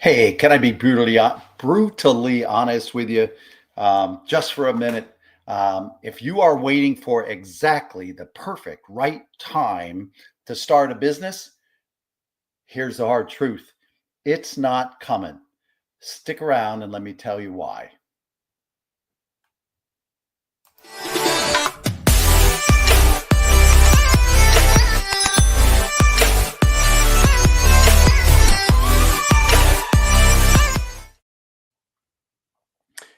Hey, can I be brutally honest with you, just for a minute? If you are waiting for exactly the perfect right time to start a business, here's the hard truth: it's not coming. Stick around and let me tell you why.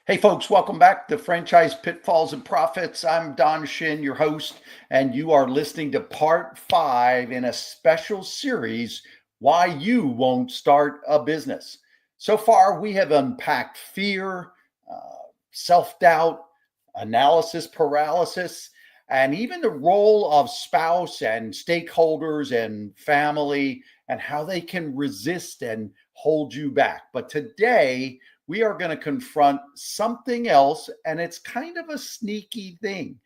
Hey, folks, welcome back to Franchise Pitfalls and Profits. I'm Shin, your host, and you are listening to part 5 in a special series: Why You Won't Start a Business. So far, we have unpacked fear, self doubt, analysis paralysis, and even the role of spouse and stakeholders and family and how they can resist and hold you back. But today, we are going to confront something else, and it's kind of a sneaky thing.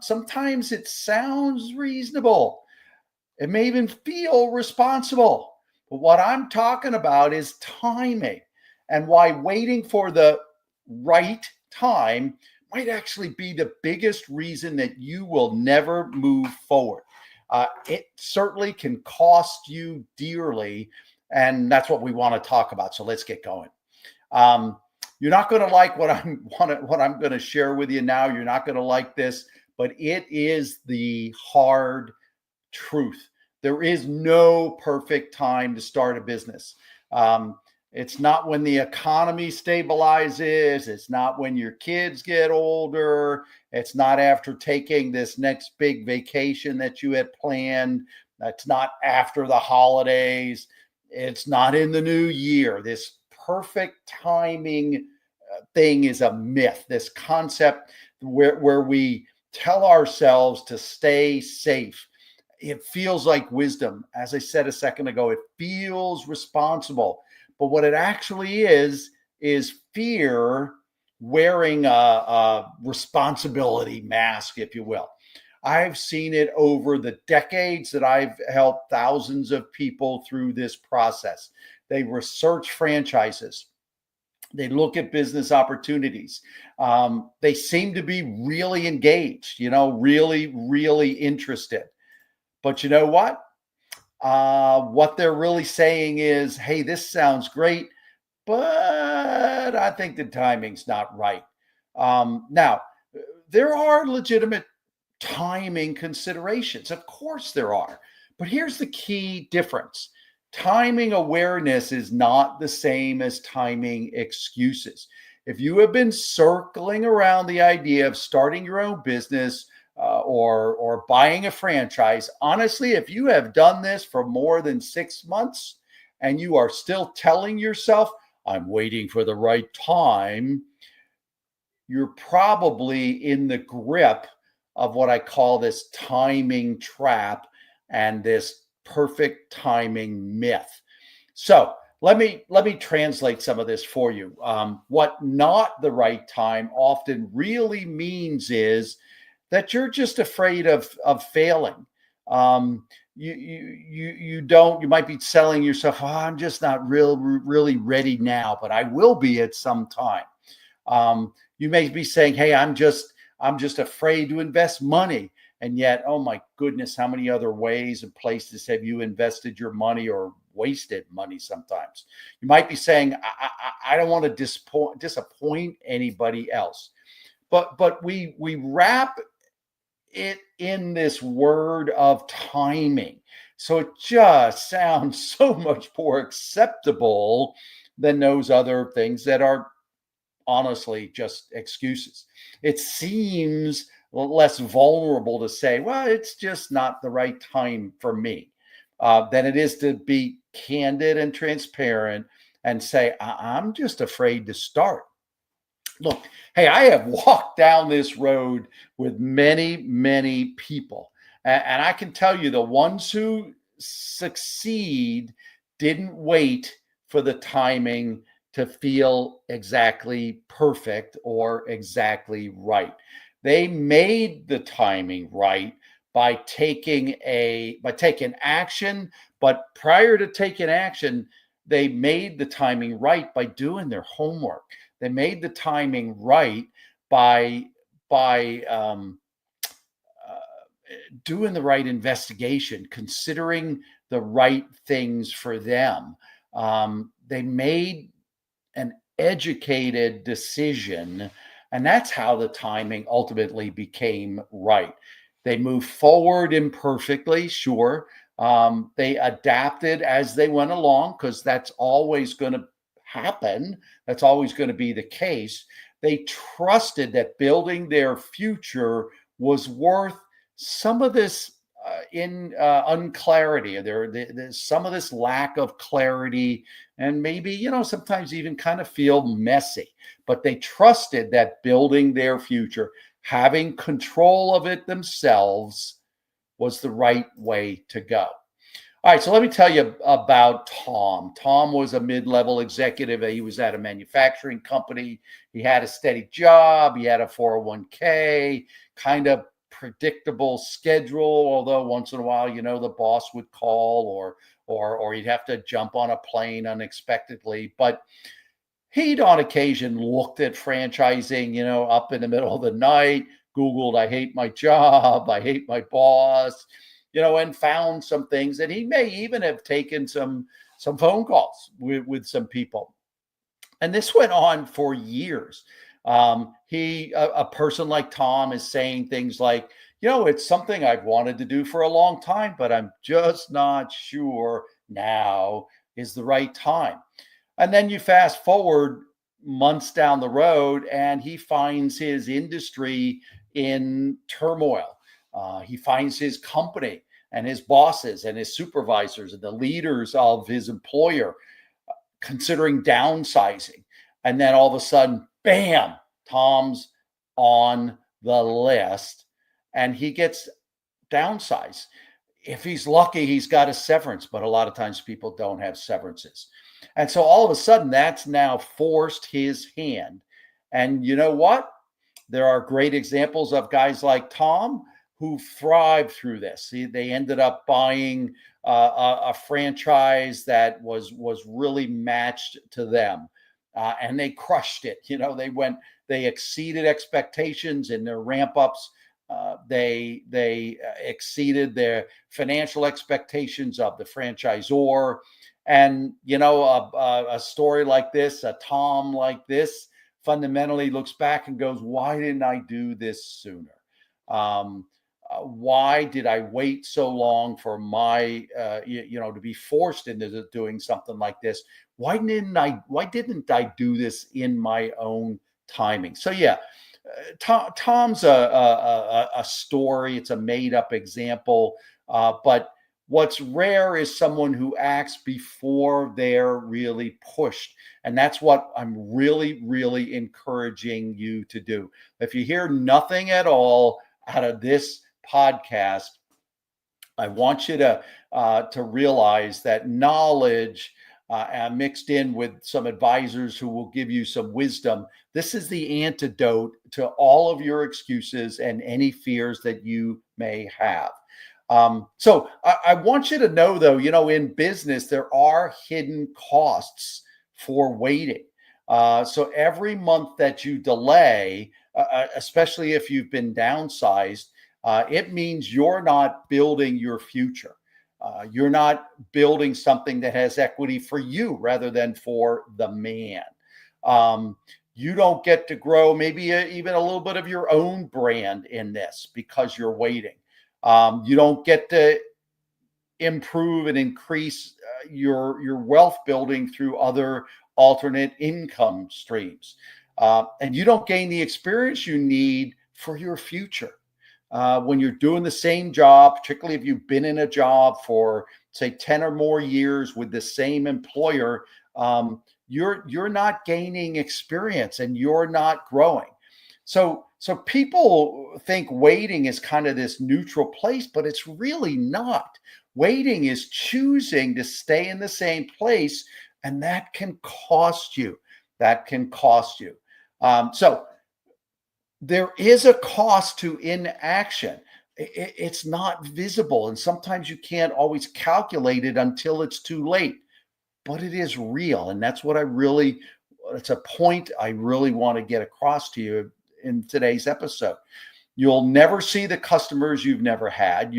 Sometimes it sounds reasonable, it may even feel responsible. But what I'm talking about is timing, and why waiting for the right time might actually be the biggest reason that you will never move forward. It certainly can cost you dearly, and that's what we want to talk about. So let's get going. Um, you're not going to like what I'm going to share with you now. You're not going to like this, but it is the hard truth. There is no perfect time to start a business. It's not when the economy stabilizes. It's not when your kids get older. It's not after taking this next big vacation that you had planned. It's not after the holidays. It's not in the new year. This perfect timing thing is a myth. This concept where we tell ourselves to stay safe. It feels like wisdom. As I said a second ago, it feels responsible. But what it actually is fear wearing a responsibility mask, if you will. I've seen it over the decades that I've helped thousands of people through this process. They research franchises. They look at business opportunities. They seem to be really engaged, really, really interested. But you know what? What they're really saying is, hey, this sounds great, but I think the timing's not right. Now, there are legitimate timing considerations. Of course, there are. But here's the key difference: timing awareness is not the same as timing excuses. If you have been circling around the idea of starting your own business, or buying a franchise, honestly, if you have done this for more than 6 months and you are still telling yourself, I'm waiting for the right time, you're probably in the grip of what I call this timing trap and this perfect timing myth. So let me translate some of this for you. What not the right time often really means is that you're just afraid of failing. You might be telling yourself, oh, I'm just not really ready now, but I will be at some time. You may be saying, hey, I'm just afraid to invest money. And yet, oh my goodness, how many other ways and places have you invested your money or wasted money sometimes? You might be saying, I don't want to disappoint anybody else. But we wrap it in this word of timing. So it just sounds so much more acceptable than those other things that are honestly just excuses. It seems less vulnerable to say, well, it's just not the right time for me, than it is to be candid and transparent and say, I'm just afraid to start. Look, hey, I have walked down this road with many, many people. And I can tell you the ones who succeed didn't wait for the timing to feel exactly perfect or exactly right. They made the timing right by taking action, but prior to taking action, they made the timing right by doing their homework. They made the timing right by by doing the right investigation, considering the right things for them. They made an educated decision, and that's how the timing ultimately became right. They moved forward imperfectly, sure. They adapted as they went along because that's always going to happen. That's always going to be the case. They trusted that building their future was worth some of this in unclarity. There's some of this lack of clarity, and maybe, sometimes even kind of feel messy. But they trusted that building their future, having control of it themselves, was the right way to go. All right, so let me tell you about Tom. Tom was a mid-level executive. He was at a manufacturing company. He had a steady job. He had a 401k, kind of predictable schedule, although once in a while, the boss would call or he'd have to jump on a plane unexpectedly. But he'd on occasion looked at franchising, up in the middle of the night, Googled, I hate my job, I hate my boss, and found some things. And he may even have taken some phone calls with some people. And this went on for years. A person like Tom is saying things like, it's something I've wanted to do for a long time, but I'm just not sure now is the right time. And then you fast forward months down the road, and he finds his industry in turmoil. He finds his company and his bosses and his supervisors and the leaders of his employer considering downsizing. And then all of a sudden, bam, Tom's on the list and he gets downsized. If he's lucky, he's got a severance, but a lot of times people don't have severances. And so all of a sudden, that's now forced his hand. And you know what? There are great examples of guys like Tom who thrived through this. They ended up buying a franchise that was really matched to them. And they crushed it. They exceeded expectations in their ramp ups. They exceeded their financial expectations of the franchisor. And, a story like this, a Tom like this, fundamentally looks back and goes, why didn't I do this sooner? Why did I wait so long for my, to be forced into doing something like this? Why didn't I do this in my own timing? So yeah, Tom's a story. It's a made up example, but what's rare is someone who acts before they're really pushed. And that's what I'm really, really encouraging you to do. If you hear nothing at all out of this podcast, I want you to realize that knowledge mixed in with some advisors who will give you some wisdom. This is the antidote to all of your excuses and any fears that you may have. So I want you to know, though, in business, there are hidden costs for waiting. So every month that you delay, especially if you've been downsized, it means you're not building your future. You're not building something that has equity for you rather than for the man. You don't get to grow maybe even a little bit of your own brand in this because you're waiting. You don't get to improve and increase your wealth building through other alternate income streams. And you don't gain the experience you need for your future. When you're doing the same job, particularly if you've been in a job for, say, 10 or more years with the same employer, you're not gaining experience and you're not growing. So people think waiting is kind of this neutral place, but it's really not. Waiting is choosing to stay in the same place, and that can cost you. So there is a cost to inaction. It's not visible, and sometimes you can't always calculate it until it's too late. but it is real. And that's what it's a point I really want to get across to you in today's episode. You'll never see the customers you've never had,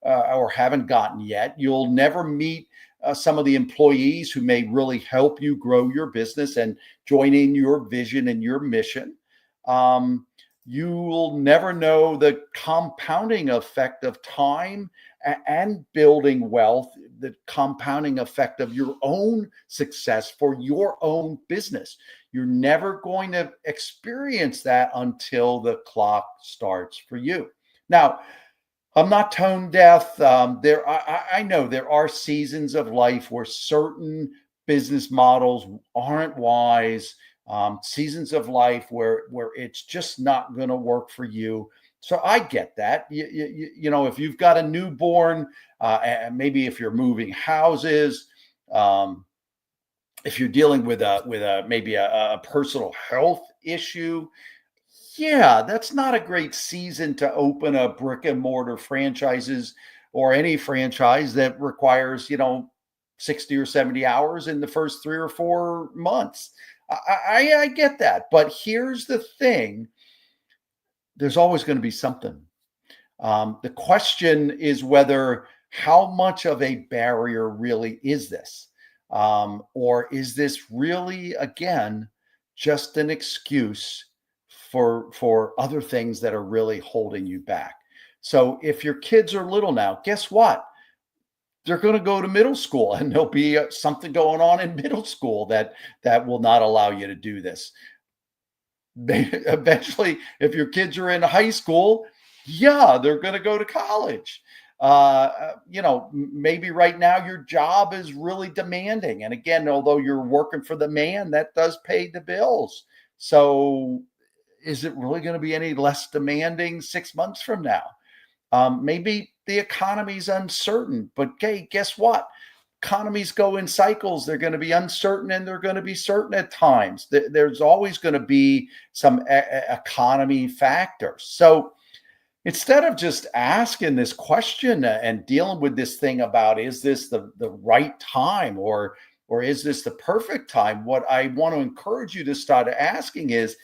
or haven't gotten yet. You'll never meet some of the employees who may really help you grow your business and join in your vision and your mission. Um, you will never know the compounding effect of time and building wealth, the compounding effect of your own success for your own business. You're never going to experience that until the clock starts for you. Now, I'm not tone deaf. I know there are seasons of life where certain business models aren't wise. Seasons of life where it's just not going to work for you. So I get that. If you've got a newborn, and maybe if you're moving houses, um, if you're dealing with a maybe a personal health issue, yeah, that's not a great season to open a brick and mortar franchises or any franchise that requires, 60 or 70 hours in the first 3 or 4 months. I get that. But here's the thing, there's always going to be something. The question is whether how much of a barrier really is this? Or is this really, again, just an excuse for other things that are really holding you back? So if your kids are little now, guess what? They're going to go to middle school, and there'll be something going on in middle school that will not allow you to do this. Eventually, if your kids are in high school, yeah, they're going to go to college. Maybe right now your job is really demanding. And again, although you're working for the man, that does pay the bills. So is it really going to be any less demanding 6 months from now? Maybe the economy's uncertain, but hey, guess what? Economies go in cycles. They're going to be uncertain and they're going to be certain at times. There's always going to be some economy factors. So instead of just asking this question and dealing with this thing about, is this the right time, or is this the perfect time? What I want to encourage you to start asking is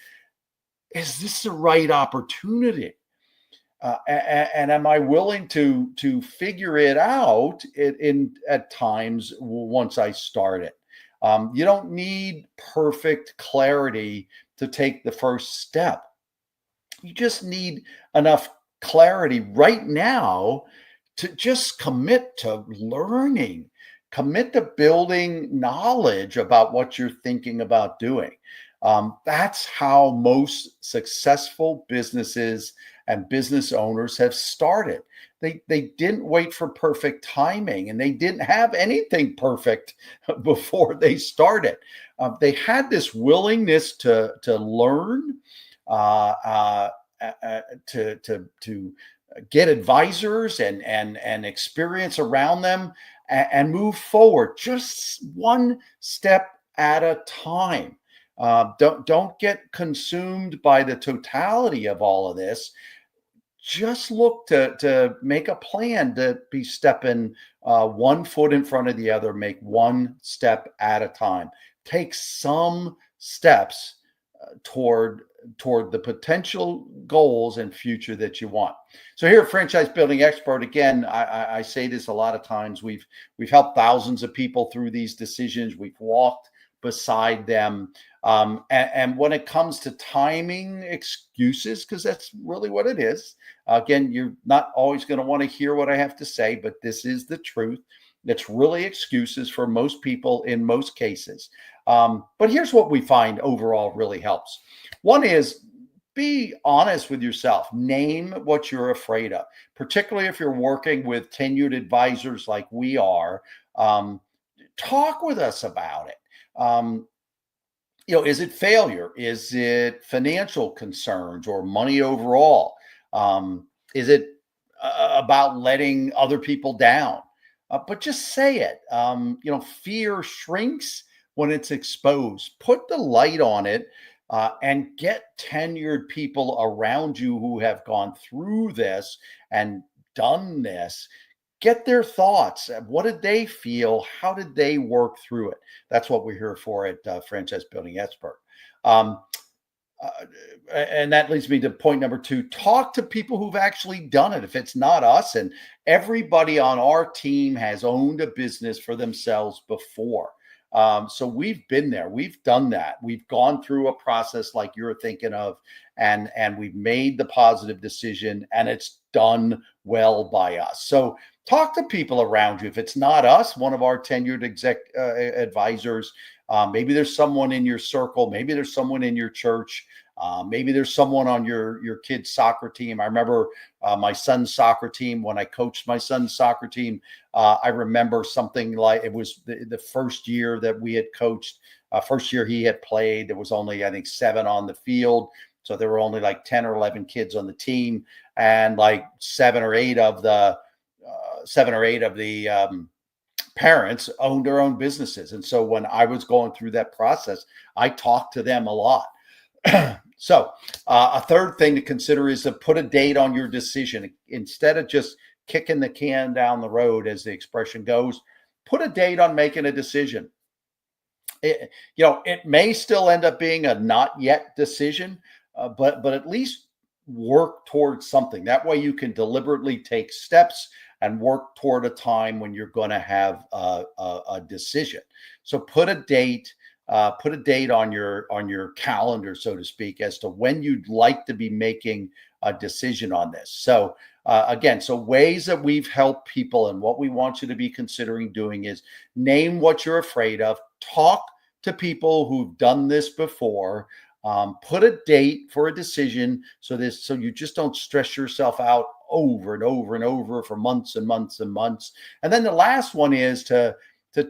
this the right opportunity? And am I willing to figure it out in at times once I start it? You don't need perfect clarity to take the first step. You just need enough clarity right now to just commit to learning, commit to building knowledge about what you're thinking about doing. That's how most successful businesses and business owners have started. They didn't wait for perfect timing, and they didn't have anything perfect before they started. They had this willingness to learn, uh, uh, to get advisors and experience around them, and move forward just one step at a time. Don't get consumed by the totality of all of this. Just look to make a plan to be stepping one foot in front of the other, make one step at a time. Take some steps toward the potential goals and future that you want. So here at Franchise Building Expert, again, I say this a lot of times. We've helped thousands of people through these decisions. We've walked beside them. And when it comes to timing excuses, because that's really what it is. Again, you're not always going to want to hear what I have to say, but this is the truth. It's really excuses for most people in most cases. But here's what we find overall really helps. One is, be honest with yourself. Name what you're afraid of, particularly if you're working with tenured advisors like we are. Talk with us about it. Is it failure? Is it financial concerns or money overall? Is it about letting other people down? But just say it. Fear shrinks when it's exposed. Put the light on it, and get tenured people around you who have gone through this and done this. Get their thoughts. What did they feel? How did they work through it? That's what we're here for at Franchise Building Expert. Um, uh, and that leads me to point number two: talk to people who've actually done it. If it's not us, and everybody on our team has owned a business for themselves before. So we've been there, we've done that, we've gone through a process like you're thinking of, and we've made the positive decision, and it's done well by us. So talk to people around you. If it's not us, one of our tenured advisors, maybe there's someone in your circle, maybe there's someone in your church, maybe there's someone on your kid's soccer team. I remember my son's soccer team. When I coached my son's soccer team, I remember something like, it was the first year that we had coached, first year he had played. There was only, I think, 7 on the field. So there were only like 10 or 11 kids on the team, and like 7 or 8 of the parents owned their own businesses. And so when I was going through that process, I talked to them a lot. So a third thing to consider is to put a date on your decision. Instead of just kicking the can down the road, as the expression goes, put a date on making a decision. It may still end up being a not yet decision, but at least work towards something. That way you can deliberately take steps and work toward a time when you're going to have a decision. So put a date on your calendar, so to speak, as to when you'd like to be making a decision on this. So again, so ways that we've helped people, and what we want you to be considering doing is name what you're afraid of, talk to people who've done this before, put a date for a decision, so you just don't stress yourself out over and over and over for months and months and months. And then the last one is to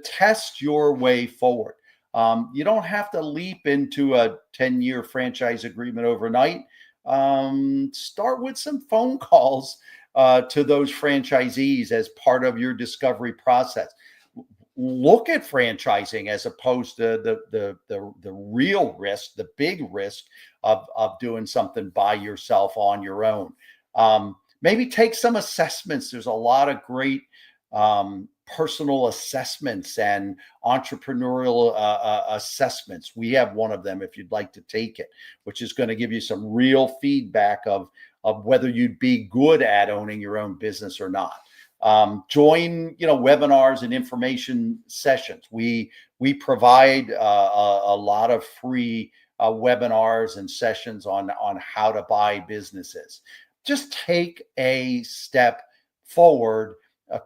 test your way forward. You don't have to leap into a 10-year franchise agreement overnight. Start with some phone calls to those franchisees as part of your discovery process. Look at franchising as opposed to the real risk, the big risk of doing something by yourself on your own. Maybe take some assessments. There's a lot of great personal assessments and entrepreneurial assessments. We have one of them if you'd like to take it, which is going to give you some real feedback of whether you'd be good at owning your own business or not. Join webinars and information sessions. We provide a lot of free webinars and sessions on how to buy businesses. Just take a step forward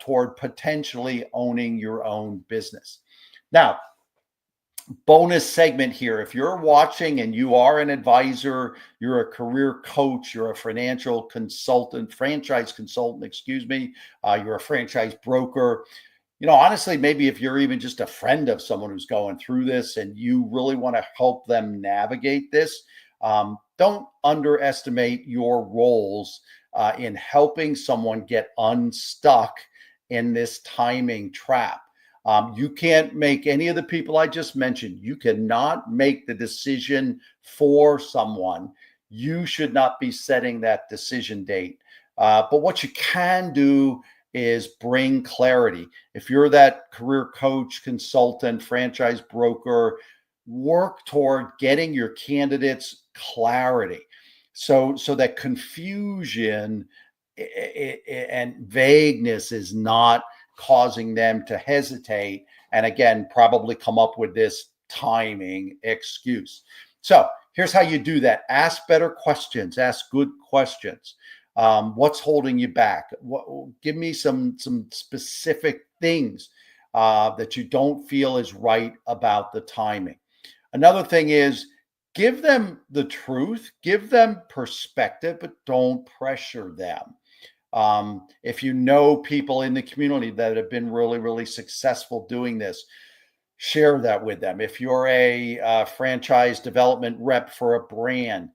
toward potentially owning your own business. Now, bonus segment here. If you're watching and you are an advisor, you're a career coach, you're a financial consultant, franchise consultant, excuse me, you're a franchise broker, honestly, maybe if you're even just a friend of someone who's going through this and you really want to help them navigate this, don't underestimate your roles in helping someone get unstuck in this timing trap. You can't make any of the people I just mentioned. You cannot make the decision for someone. You should not be setting that decision date. But what you can do is bring clarity. If you're that career coach, consultant, franchise broker, work toward getting your candidates clarity, so that confusion and vagueness is not causing them to hesitate, and again, probably come up with this timing excuse. So here's how you do that. Ask better questions. Ask good questions. What's holding you back? Give me some specific things that you don't feel is right about the timing. Another thing is, give them the truth, give them perspective, but don't pressure them. If you know people in the community that have been really, really successful doing this, share that with them. If you're a franchise development rep for a brand,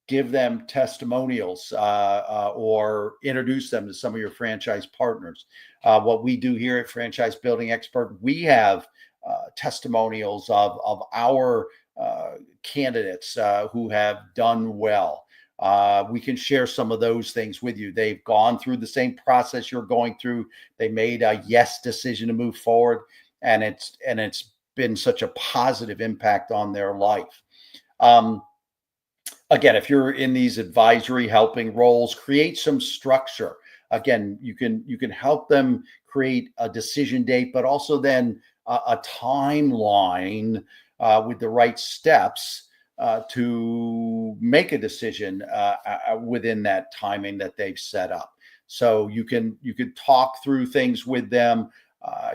give them testimonials or introduce them to some of your franchise partners. What we do here at Franchise Building Expert, we have testimonials of our candidates who have done well. we can share some of those things with you. They've gone through the same process you're going through. They made a yes decision to move forward, and it's been such a positive impact on their life. Again, if you're in these advisory helping roles, create some structure. Again, you can help them create a decision date, but also then a timeline with the right steps to make a decision within that timing that they've set up. So you can talk through things with them.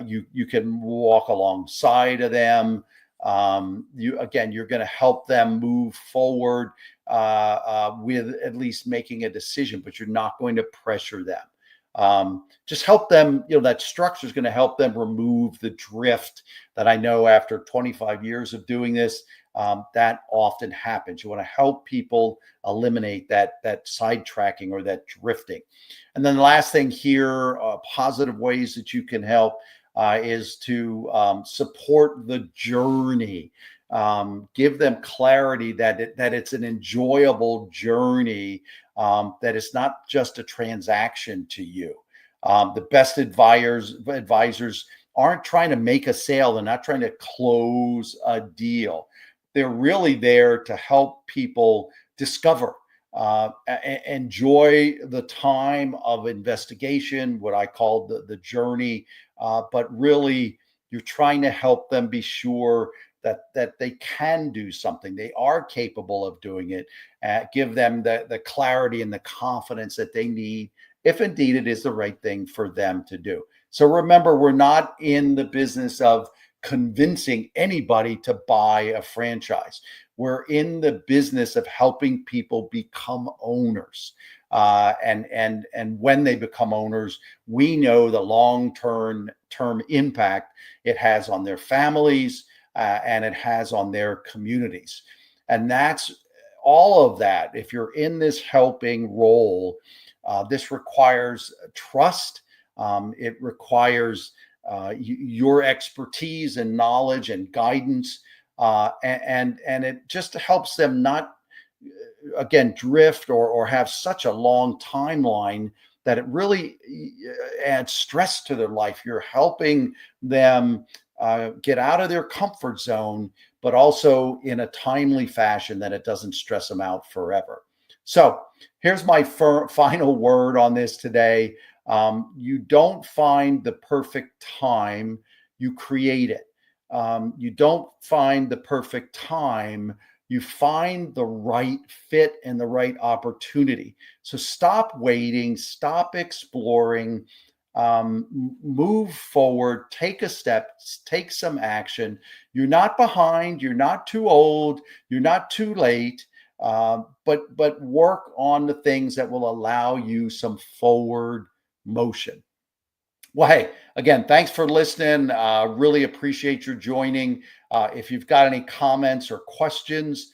You can walk alongside of them. You're going to help them move forward with at least making a decision, but you're not going to pressure them. Just help them. That structure is going to help them remove the drift that I know after 25 years of doing this, that often happens. You want to help people eliminate that sidetracking or that drifting. And then the last thing here, positive ways that you can help is to support the journey. Give them clarity that it's an enjoyable journey, that it's not just a transaction to you. The best advisors aren't trying to make a sale. They're not trying to close a deal. They're really there to help people discover, enjoy the time of investigation, what I call the journey. But really, you're trying to help them be sure that they can do something. They are capable of doing it. Give them the clarity and the confidence that they need, if indeed it is the right thing for them to do. So remember, we're not in the business of convincing anybody to buy a franchise. We're in the business of helping people become owners. And when they become owners, we know the long-term impact it has on their families, and it has on their communities. And that's all of that. If you're in this helping role, this requires trust. It requires your expertise and knowledge and guidance, and it just helps them not, again, drift or have such a long timeline that it really adds stress to their life. You're helping them get out of their comfort zone, but also in a timely fashion that it doesn't stress them out forever. So here's my final word on this today. You don't find the perfect time, you create it. You don't find the perfect time, you find the right fit and the right opportunity. So stop waiting, stop exploring, move forward, take a step, take some action. You're not behind, you're not too old, you're not too late. But work on the things that will allow you some forward motion. Well, hey, again, thanks for listening. Really appreciate your joining. If you've got any comments or questions,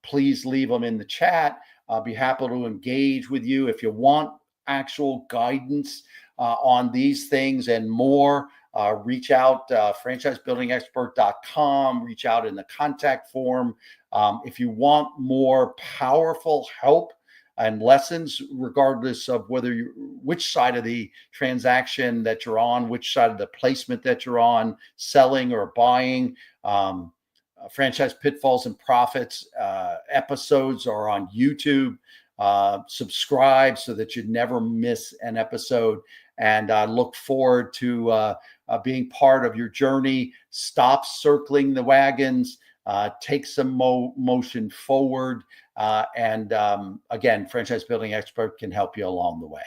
please leave them in the chat. I'll be happy to engage with you. If you want actual guidance on these things and more, reach out, franchisebuildingexpert.com, reach out in the contact form. If you want more powerful help and lessons, regardless of which side of the transaction that you're on, which side of the placement that you're on, selling or buying, Franchise Pitfalls and Profits episodes are on YouTube. Subscribe so that you never miss an episode. And I look forward to being part of your journey. Stop circling the wagons. Take some motion forward. And again, Franchise Building Expert can help you along the way.